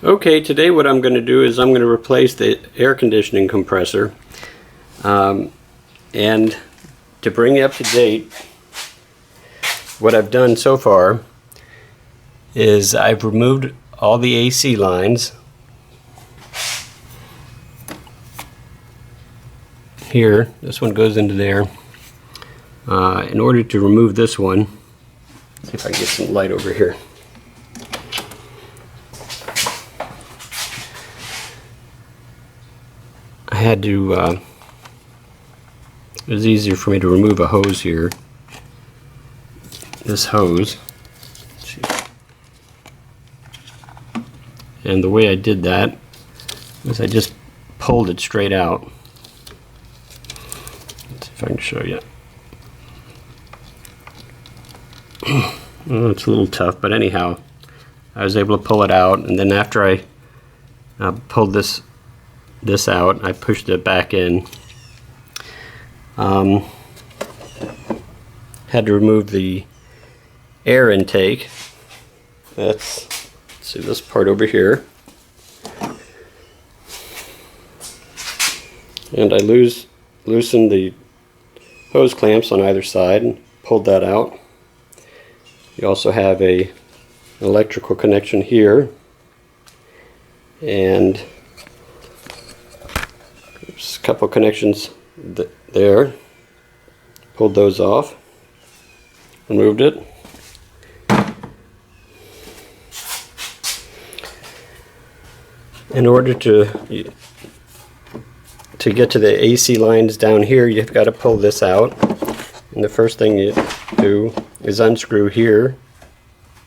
Okay, today what I'm going to do is I'm going to replace the air conditioning compressor. And to bring you up to date, what I've done so far is I've removed all the AC lines here. This one goes into there. In order to remove this one, see if I can get some light over here. I had to, it was easier for me to remove a hose here. This hose. And the way I did that was I just pulled it straight out. Let's see if I can show you. Well, it's a little tough, but anyhow, I was able to pull it out, and then after I pulled this out, I pushed it back in. Had to remove the air intake. Let's see this part over here. And I loosened the hose clamps on either side and pulled that out. You also have an electrical connection here, and there's a couple connections there. Pulled those off, removed it. In order to get to the AC lines down here, you've got to pull this out. And the first thing you do is unscrew here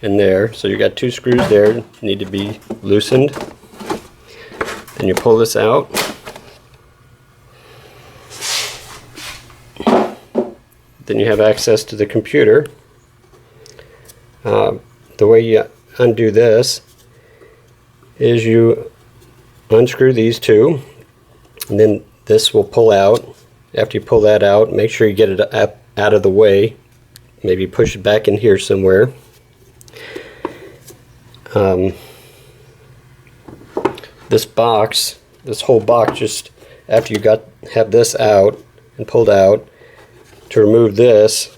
and there. So you got two screws there, need to be loosened. Then you pull this out. Then you have access to the computer. The way you undo this is you unscrew these two, and then this will pull out. After you pull that out, make sure you get it out of the way. Maybe push it back in here somewhere. This whole box, just after you have this out and pulled out, to remove this,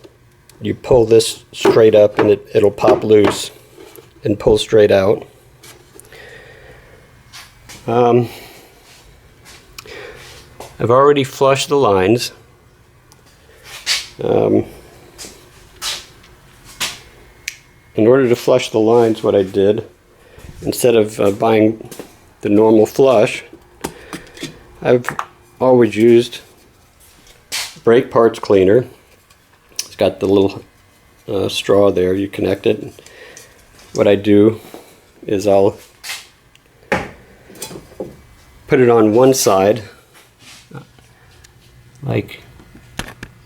you pull this straight up and it'll pop loose and pull straight out. I've already flushed the lines. In order to flush the lines, what I did, instead of buying the normal flush, I've always used brake parts cleaner. It's got the little straw there, you connect it. What I do is I'll put it on one side, like,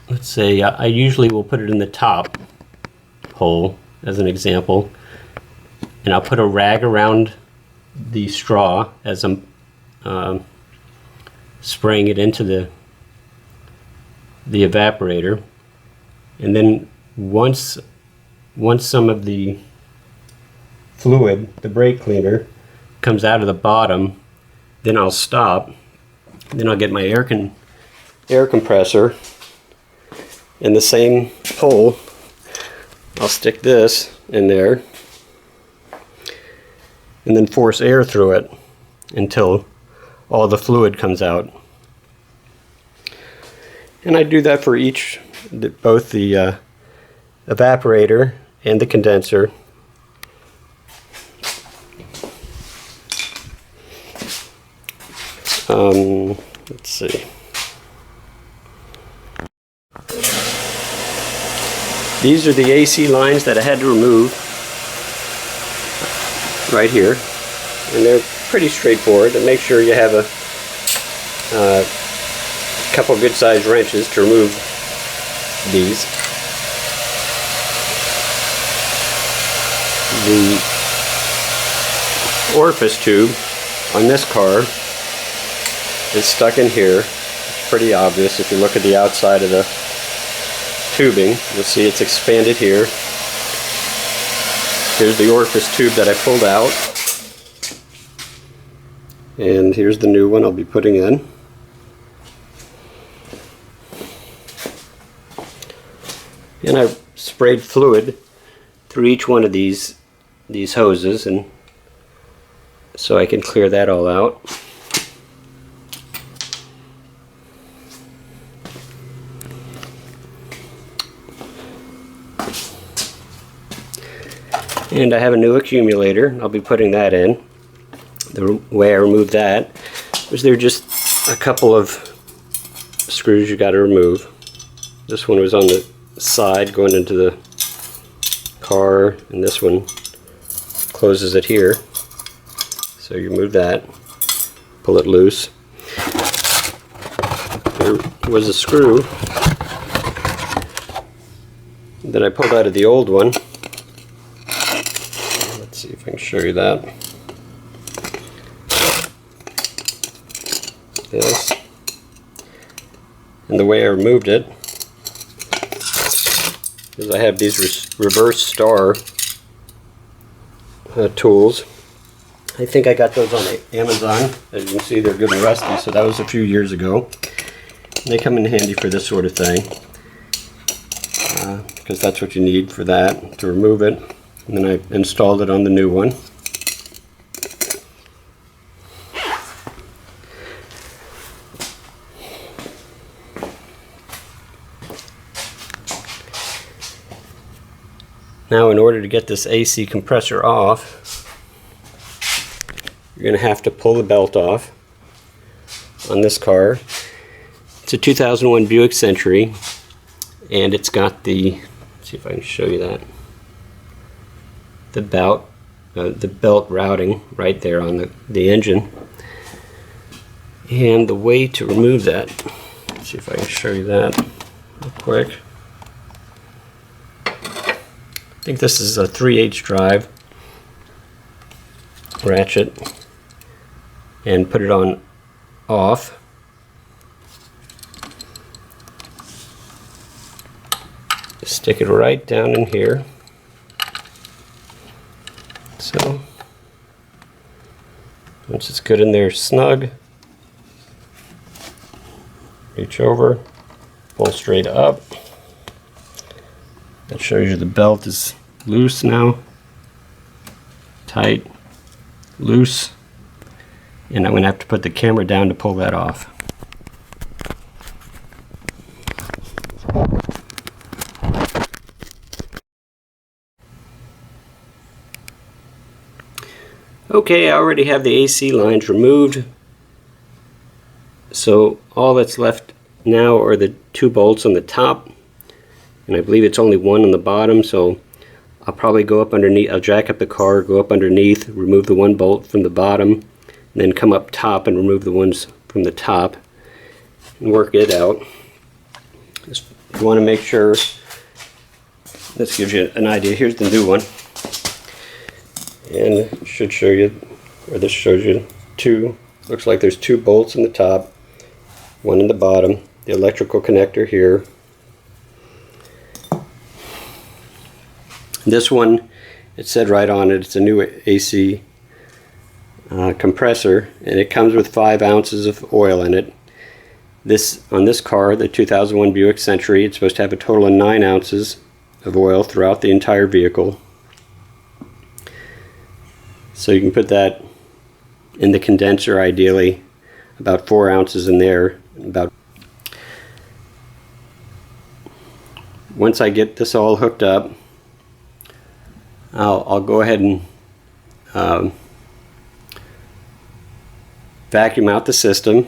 let's say I usually will put it in the top hole as an example, and I'll put a rag around the straw as I'm spraying it into the evaporator. And then once some of the fluid, the brake cleaner, comes out of the bottom, then I'll stop. Then I'll get my air compressor, and the same hole, I'll stick this in there and then force air through it until all the fluid comes out. And I do that for both the evaporator and the condenser. Let's see. These are the AC lines that I had to remove right here, and they're pretty straightforward. And make sure you have a couple good sized wrenches to remove these. The orifice tube on this car is stuck in here. It's pretty obvious if you look at the outside of the tubing. You'll see it's expanded here. Here's the orifice tube that I pulled out. And here's the new one I'll be putting in. And I sprayed fluid through each one of these hoses, and so I can clear that all out. And I have a new accumulator. I'll be putting that in. The way I removed that was there just a couple of screws you got to remove. This one was on the side going into the car, and this one closes it here. So you remove that, pull it loose. There was a screw that I pulled out of the old one. Let's see if I can show you that. This. And the way I removed it is I have these reverse star tools. I think I got those on Amazon. As you can see, they're good and rusty, so that was a few years ago. And they come in handy for this sort of thing, because that's what you need for that, to remove it. And then I installed it on the new one. Now, in order to get this AC compressor off, you're going to have to pull the belt off on this car. It's a 2001 Buick Century, and it's got the, let's see if I can show you that, the belt routing right there on the engine. And the way to remove that, let's see if I can show you that real quick. I think this is a 3/8 drive ratchet, and put it on off. Stick it right down in here. So once it's good in there snug, reach over, pull straight up. That shows you the belt is loose now, tight, loose, and I'm going to have to put the camera down to pull that off. Okay, I already have the AC lines removed, so all that's left now are the 2 bolts on the top. And I believe it's only one on the bottom, so I'll probably go up underneath, I'll jack up the car, go up underneath, remove the 1 bolt from the bottom, and then come up top and remove the ones from the top and work it out. Just want to make sure, this gives you an idea. Here's the new one, and it should show you, or this shows you 2, looks like there's 2 bolts in the top, 1 in the bottom, the electrical connector here. This one, it said right on it, it's a new AC compressor, and it comes with 5 ounces of oil in it. On this car, the 2001 Buick Century, it's supposed to have a total of 9 ounces of oil throughout the entire vehicle. So you can put that in the condenser, ideally, about 4 ounces in there. Once I get this all hooked up, I'll go ahead and vacuum out the system.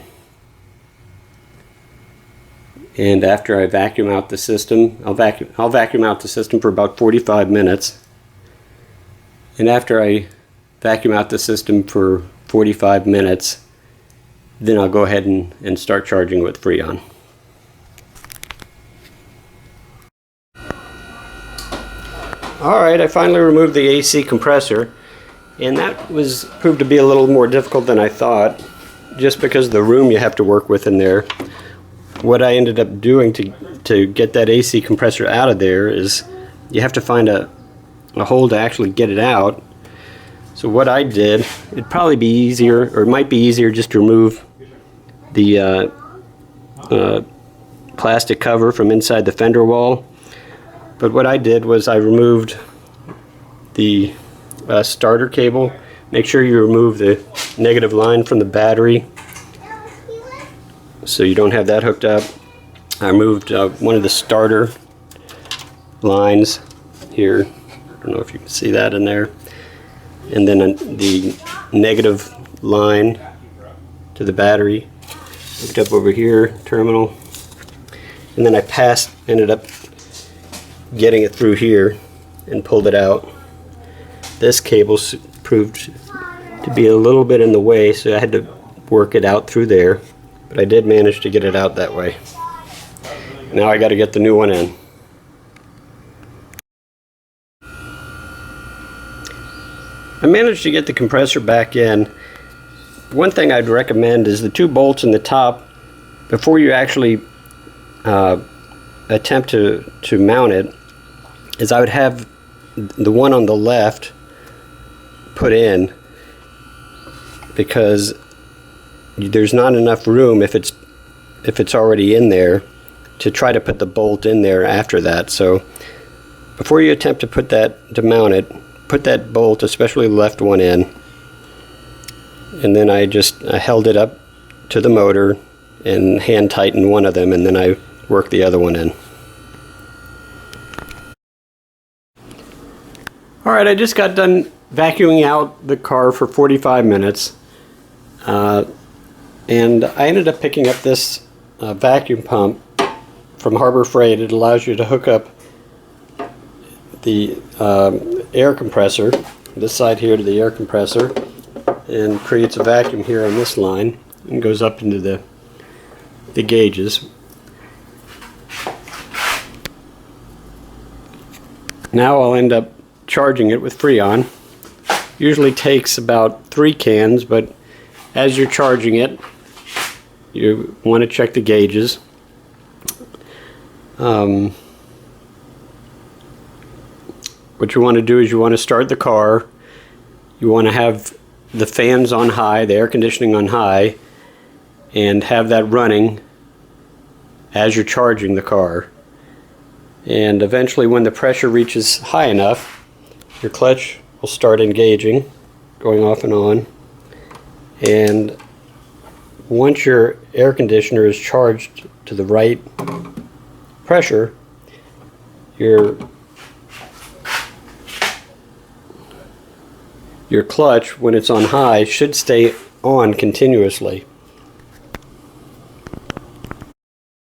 And after I vacuum out the system, I'll vacuum out the system for about 45 minutes. And after I vacuum out the system for 45 minutes, then I'll go ahead and start charging with Freon. Alright, I finally removed the AC compressor, and that proved to be a little more difficult than I thought, just because of the room you have to work with in there. What I ended up doing to get that AC compressor out of there is you have to find a hole to actually get it out. So what I did, it'd probably be easier, or it might be easier just to remove the plastic cover from inside the fender wall. But what I did was I removed the starter cable. Make sure you remove the negative line from the battery so you don't have that hooked up. I removed one of the starter lines here. I don't know if you can see that in there. And then the negative line to the battery hooked up over here, terminal. And then I ended up getting it through here and pulled it out. This cable proved to be a little bit in the way, so I had to work it out through there, but I did manage to get it out that way. Now I got to get the new one in. I managed to get the compressor back in. One thing I'd recommend is the 2 bolts in the top, before you actually attempt to mount it, is I would have the one on the left put in, because there's not enough room if it's already in there to try to put the bolt in there after that. So before you attempt to mount it, put that bolt, especially the left one, in, and then I held it up to the motor and hand tightened one of them, and then I worked the other one in. Alright, I just got done vacuuming out the car for 45 minutes, and I ended up picking up this vacuum pump from Harbor Freight. It allows you to hook up the air compressor, this side here, to the air compressor, and creates a vacuum here on this line and goes up into the gauges. Now I'll end up charging it with Freon. Usually takes about 3 cans, but as you're charging it, you want to check the gauges. What you want to do is you want to start the car. You want to have the fans on high, the air conditioning on high, and have that running as you're charging the car. And eventually, when the pressure reaches high enough, your clutch will start engaging, going off and on. And once your air conditioner is charged to the right pressure, your clutch, when it's on high, should stay on continuously.